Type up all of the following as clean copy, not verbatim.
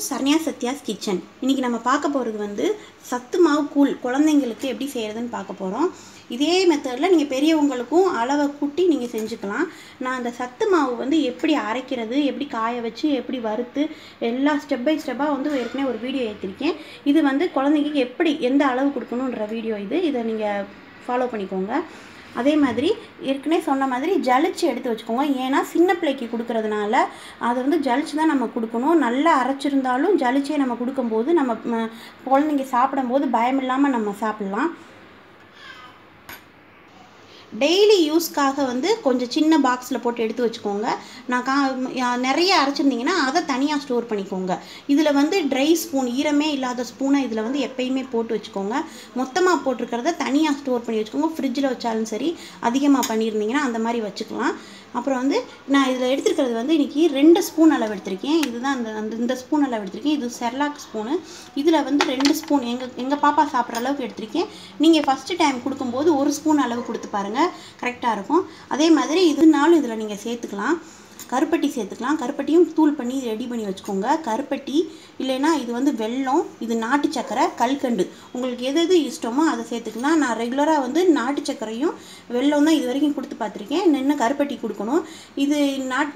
Saranya Sathya's kitchen. இன்றைக்கி நம்ம பார்க்க போகிறது வந்து சத்து மாவு கூழ் குழந்தைங்களுக்கு எப்படி செய்கிறதுன்னு பார்க்க போகிறோம். இதே மெத்தடில் நீங்கள் பெரியவங்களுக்கும் அளவை கூட்டி நீங்கள் செஞ்சுக்கலாம். நான் அந்த சத்து மாவு வந்து எப்படி அரைக்கிறது, எப்படி காய வச்சு, எப்படி வறுத்து எல்லா ஸ்டெப் பை ஸ்டெப்பாக வந்து ஏற்கனவே ஒரு வீடியோ ஏற்றிருக்கேன். இது வந்து குழந்தைங்களுக்கு எப்படி எந்த அளவு கொடுக்கணுன்ற வீடியோ இதை நீங்கள் ஃபாலோ பண்ணிக்கோங்க. அதே மாதிரி ஏற்கனவே சொன்ன மாதிரி ஜலிச்சு எடுத்து வச்சுக்கோங்க. ஏன்னா சின்ன பிள்ளைக்கு கொடுக்கறதுனால அதை வந்து ஜலிச்சு தான் நம்ம கொடுக்கணும். நல்லா அரைச்சிருந்தாலும் ஜலிச்சே நம்ம கொடுக்கும்போது நம்ம குழந்தைங்க சாப்பிடும்போது பயம் இல்லாமல் நம்ம சாப்பிட்லாம். டெய்லி யூஸ்க்காக வந்து கொஞ்சம் சின்ன பாக்ஸில் போட்டு எடுத்து வச்சுக்கோங்க. நிறைய அரைச்சிருந்தீங்கன்னா அதை தனியாக ஸ்டோர் பண்ணிக்கோங்க. இதில் வந்து ட்ரை ஸ்பூன், ஈரமே இல்லாத ஸ்பூனை இதில் வந்து எப்பயுமே போட்டு வச்சுக்கோங்க. மொத்தமாக போட்டிருக்கிறத தனியாக ஸ்டோர் பண்ணி வச்சுக்கோங்க. ஃப்ரிட்ஜில் வச்சாலும் சரி, அதிகமாக பண்ணியிருந்தீங்கன்னா அந்த மாதிரி வச்சுக்கலாம். அப்புறம் வந்து நான் இதில் எடுத்துருக்கிறது வந்து இன்றைக்கி 2 ஸ்பூன் அளவு எடுத்திருக்கேன். இதுதான் இந்த ஸ்பூன் அளவு எடுத்திருக்கேன். இது செர்லாக் ஸ்பூனு. இதில் வந்து 2 ஸ்பூன் எங்கள் பாப்பா சாப்பிட்ற அளவுக்கு எடுத்திருக்கேன். நீங்கள் ஃபஸ்ட்டு டைம் கொடுக்கும்போது 1 ஸ்பூன் அளவு கொடுத்து பாருங்கள், கரெக்டாக இருக்கும். அதே மாதிரி இதுனாலும் இதில் நீங்கள் சேர்த்துக்கலாம். கருப்பட்டி சேர்த்துக்கலாம். கருப்பட்டியும் தூள் பண்ணி ரெடி பண்ணி வச்சுக்கோங்க. கருப்பட்டி இல்லைன்னா இது வந்து வெல்லம், இது நாட்டு சக்கரை, கல்கண்டு, உங்களுக்கு எது இஷ்டமோ அதை சேர்த்துக்கலாம். நான் ரெகுலராக வந்து நாட்டு சக்கரையும் வெல்லம் தான் இது வரைக்கும் கொடுத்து பார்த்துருக்கேன். இன்னும் கருப்பட்டி கொடுக்கணும். இது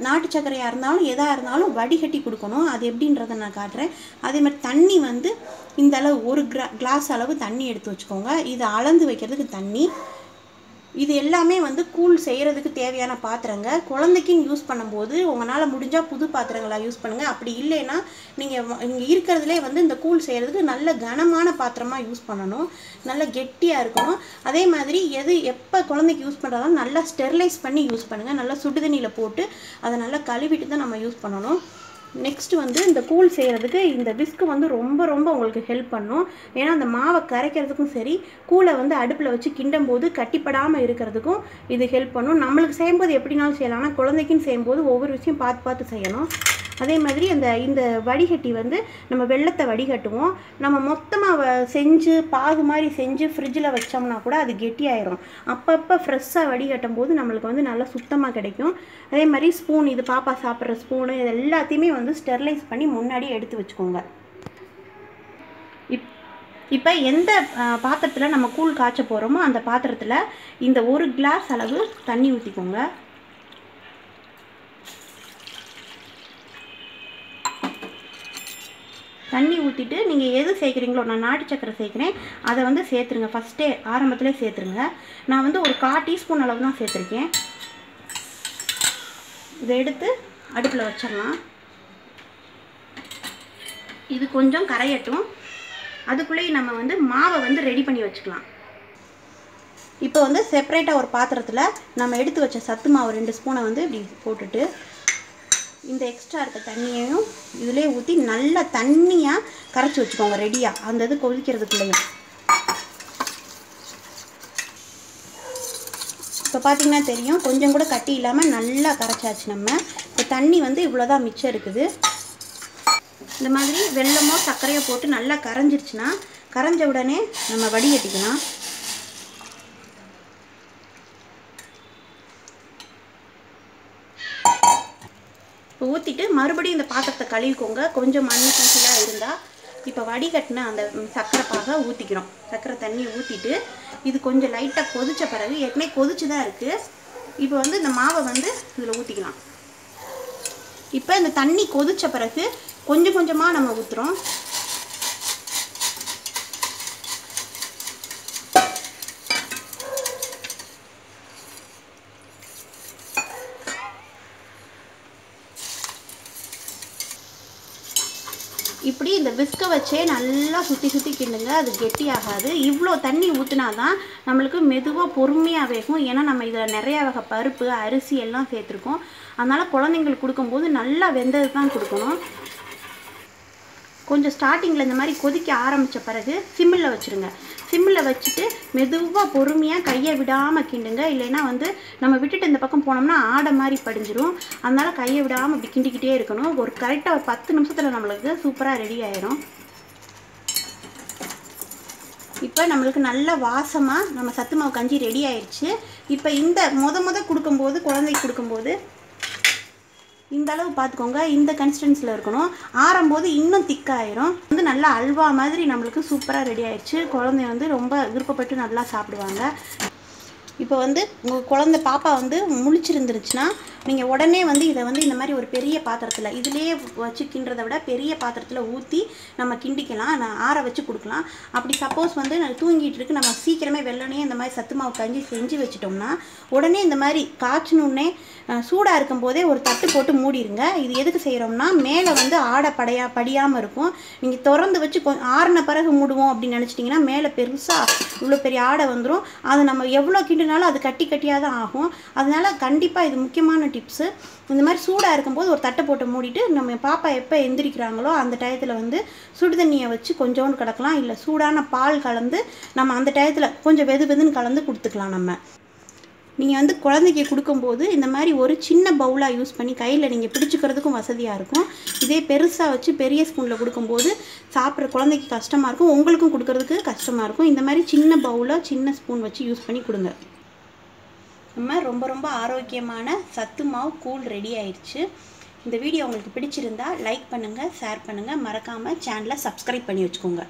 நாட்டு சக்கரையாக இருந்தாலும் எதாக இருந்தாலும் வடிகட்டி கொடுக்கணும். அது எப்படின்றத நான் காட்டுறேன். அதே மாதிரி தண்ணி வந்து இந்த அளவு 1 கிளாஸ் அளவு தண்ணி எடுத்து வச்சுக்கோங்க. இதை அளந்து வைக்கிறதுக்கு தண்ணி. இது எல்லாமே வந்து கூழ் செய்கிறதுக்கு தேவையான பாத்திரங்க. குழந்தைக்குன்னு யூஸ் பண்ணும்போது உங்களால் முடிஞ்சால் புது பாத்திரங்களாக யூஸ் பண்ணுங்கள். அப்படி இல்லைன்னா நீங்கள் இருக்கிறதுலே வந்து இந்த கூழ் செய்கிறதுக்கு நல்ல கனமான பாத்திரமாக யூஸ் பண்ணணும். நல்ல கெட்டியாக இருக்கணும். அதே மாதிரி எப்போ குழந்தைக்கு யூஸ் பண்ணுறதாலும் நல்லா ஸ்டெர்லைஸ் பண்ணி யூஸ் பண்ணுங்கள். நல்லா சுடு தண்ணியில் போட்டு அதை நல்லா கழுவிட்டு தான் நம்ம யூஸ் பண்ணணும். நெக்ஸ்ட்டு வந்து இந்த கூழ் செய்கிறதுக்கு இந்த விஸ்க்கு வந்து ரொம்ப உங்களுக்கு ஹெல்ப் பண்ணும். ஏன்னா அந்த மாவை கரைக்கிறதுக்கும் சரி, கூழை வந்து அடுப்பில் வச்சு கிண்டும் போது கட்டிப்படாமல் இருக்கிறதுக்கும் இது ஹெல்ப் பண்ணும். நம்மளுக்கு செய்யும்போது எப்படினாலும் செய்யலாம். ஆனால் குழந்தைக்குன்னு செய்யும்போது ஒவ்வொரு விஷயம் பார்த்து செய்யணும். அதே மாதிரி இந்த வடிகட்டி வந்து நம்ம வெள்ளத்தை வடிகட்டுவோம். நம்ம மொத்தமாக செஞ்சு பாகு மாதிரி செஞ்சு ஃப்ரிட்ஜில் வச்சோம்னா கூட அது கெட்டியாயிரும். அப்பப்போ ஃப்ரெஷ்ஷாக வடிகட்டும் போது நம்மளுக்கு வந்து நல்லா சுத்தமாக கிடைக்கும். அதே மாதிரி ஸ்பூன், இது பாப்பா சாப்பிட்ற ஸ்பூனு, இது எல்லாத்தையுமே வந்து ஸ்டெர்லைஸ் பண்ணி முன்னாடி எடுத்து வச்சுக்கோங்க. இப்போ எந்த பாத்திரத்தில் நம்ம கூழ் காய்ச்ச போகிறோமோ அந்த பாத்திரத்தில் இந்த 1 கிளாஸ் அளவு தண்ணி ஊற்றிக்கோங்க. தண்ணி ஊற்றிட்டு நீங்கள் எது சேர்க்குறீங்களோ, நான் நாட்டு சக்கரை சேர்க்குறேன், அதை வந்து சேர்த்துருங்க. ஃபஸ்ட்டே ஆரம்பத்திலே சேர்த்துருங்க. நான் வந்து ஒரு 1/4 டீஸ்பூன் அளவு தான் சேர்த்துருக்கேன். இதை எடுத்து அடுப்பில் வச்சிடலாம். இது கொஞ்சம் கரையட்டும். அதுக்குள்ளேயே நம்ம வந்து மாவை வந்து ரெடி பண்ணி வச்சுக்கலாம். இப்போ வந்து செப்பரேட்டாக ஒரு பாத்திரத்தில் நம்ம எடுத்து வச்ச சத்து மாவு 2 ஸ்பூனை வந்து இப்படி போட்டுட்டு இந்த எக்ஸ்ட்ரா இருக்க தண்ணியையும் இதிலே ஊற்றி நல்லா தண்ணியாக கரைச்சி வச்சுக்கோங்க. ரெடியாக அந்த இது கொதிக்கிறதுக்குள்ளேயும். இப்போ பார்த்திங்கன்னா தெரியும், கொஞ்சம் கூட கட்டி இல்லாமல் நல்லா கரைச்சாச்சு. நம்ம இப்போ தண்ணி வந்து இவ்வளோதான் மிச்சம் இருக்குது. இந்த மாதிரி வெல்லமோ சர்க்கரையோ போட்டு நல்லா கரைஞ்சிருச்சுன்னா கரைஞ்ச உடனே நம்ம வடிகட்டிக்கலாம். ஊற்றிட்டு மறுபடியும் இந்த பாத்திரத்தை கழுவிக்கோங்க. கொஞ்சம் மண் தூசிலாம் இருந்தால். இப்போ வடிகட்டின அந்த சர்க்கரை பாகை ஊற்றிக்கிறோம். சர்க்கரை தண்ணி ஊற்றிட்டு இது கொஞ்சம் லைட்டாக கொதித்த பிறகு, ஏற்கனவே கொதிச்சு தான் இருக்குது, இப்போ வந்து இந்த மாவை வந்து இதில் ஊற்றிக்கலாம். இப்போ இந்த தண்ணி கொதித்த பிறகு கொஞ்சம் கொஞ்சமாக நம்ம ஊற்றுறோம். இப்படி இந்த விஸ்கை வச்சே நல்லா சுற்றி கிண்டுங்க. அது கெட்டியாகாது. இவ்வளோ தண்ணி ஊற்றினா தான் நம்மளுக்கு மெதுவாக பொறுமையாக வேகும். ஏன்னா நம்ம இதில் நிறையா வகை பருப்பு, அரிசி எல்லாம் சேர்த்துருக்கோம். அதனால் குழந்தைங்களுக்கு கொடுக்கும்போது நல்லா வெந்தது தான் கொடுக்கணும். கொஞ்சம் ஸ்டார்டிங்கில் இந்த மாதிரி கொதிக்க ஆரம்பித்த பிறகு சிம்மில் வச்சுருங்க. சிம்மில் வச்சுட்டு மெதுவாக பொறுமையாக கையை விடாமல் கிண்டுங்க. இல்லைன்னா வந்து நம்ம விட்டுட்டு இந்த பக்கம் போனோம்னா ஆடை மாதிரி படிஞ்சிரும். அதனால் கையை விடாமல் இப்படி கிண்டிக்கிட்டே இருக்கணும். ஒரு கரெக்டாக ஒரு 10 நிமிஷத்தில் நம்மளுக்கு சூப்பராக ரெடி ஆயிரும். இப்போ நம்மளுக்கு நல்ல வாசமாக நம்ம சத்து மாவு கஞ்சி ரெடி ஆயிடுச்சு. இப்போ இந்த முத கொடுக்கும்போது, குழந்தைக்கு கொடுக்கும்போது இந்த அளவு பார்த்துக்கோங்க. இந்த கன்சிஸ்டன்சியில் இருக்கணும். ஆறும்போது இன்னும் திக்காயிரும். வந்து நல்லா அல்வா மாதிரி நம்மளுக்கு சூப்பராக ரெடி ஆயிடுச்சு. குழந்தை வந்து ரொம்ப விருப்பப்பட்டு நல்லா சாப்பிடுவாங்க. இப்போ வந்து உங்கள் குழந்தை பாப்பா வந்து முழிச்சிருந்துருச்சுன்னா நீங்கள் உடனே வந்து இதை வந்து இந்த மாதிரி ஒரு பெரிய பாத்திரத்தில் இதுலேயே வச்சு கிண்டுறதை விட பெரிய பாத்திரத்தில் ஊற்றி நம்ம கிண்டிக்கலாம். நான் ஆற வச்சு கொடுக்கலாம். அப்படி சப்போஸ் வந்து தூங்கிட்டு இருக்கு, நம்ம சீக்கிரமே வெள்ளனே இந்த மாதிரி சத்து மாவு கஞ்சி செஞ்சு வச்சிட்டோம்னா உடனே இந்த மாதிரி காய்ச்சணுன்னே சூடாக இருக்கும் போதே ஒரு தட்டு போட்டு மூடிடுங்க. இது எதுக்கு செய்கிறோம்னா மேலே வந்து ஆடை படியாமல் இருக்கும். நீங்கள் திறந்து வச்சு ஆறின பிறகு மூடுவோம் அப்படின்னு நினச்சிட்டிங்கன்னா மேலே பெருசாக இவ்வளோ பெரிய ஆடை வந்துடும். அது நம்ம எவ்வளோ கிண்டினாலும் அது கட்டி கட்டியாக தான் ஆகும். அதனால கண்டிப்பாக இது முக்கியமான டிப்ஸு. இந்த மாதிரி சூடாக இருக்கும்போது ஒரு தட்டை போட்டு மூடிட்டு நம்ம பாப்பா எப்போ எந்திரிக்கிறாங்களோ அந்த டயத்தில் வந்து சுடு தண்ணியை வச்சு கொஞ்சோண்டு கிடக்கலாம். இல்லை சூடான பால் கலந்து நம்ம அந்த டயத்தில் கொஞ்சம் வெதுன்னு கலந்து கொடுத்துக்கலாம். நம்ம நீங்கள் வந்து குழந்தைக்கு கொடுக்கும்போது இந்த மாதிரி ஒரு சின்ன பவுலாக யூஸ் பண்ணி கையில் நீங்கள் பிடிச்சிக்கிறதுக்கும் வசதியாக இருக்கும். இதே பெருசாக வச்சு பெரிய ஸ்பூனில் கொடுக்கும்போது சாப்பிட்ற குழந்தைக்கு கஷ்டமாக இருக்கும், உங்களுக்கும் கொடுக்கறதுக்கு கஷ்டமாக இருக்கும். இந்த மாதிரி சின்ன பவுலாக சின்ன ஸ்பூன் வச்சு யூஸ் பண்ணி கொடுங்க. நம்ம ரொம்ப ஆரோக்கியமான சத்து மாவு கூழ் ரெடி ஆயிடுச்சு. இந்த வீடியோ உங்களுக்கு பிடிச்சிருந்தா லைக் பண்ணுங்கள், ஷேர் பண்ணுங்கள், மறக்காமல் சேனலை சப்ஸ்கிரைப் பண்ணி வச்சுக்கோங்க.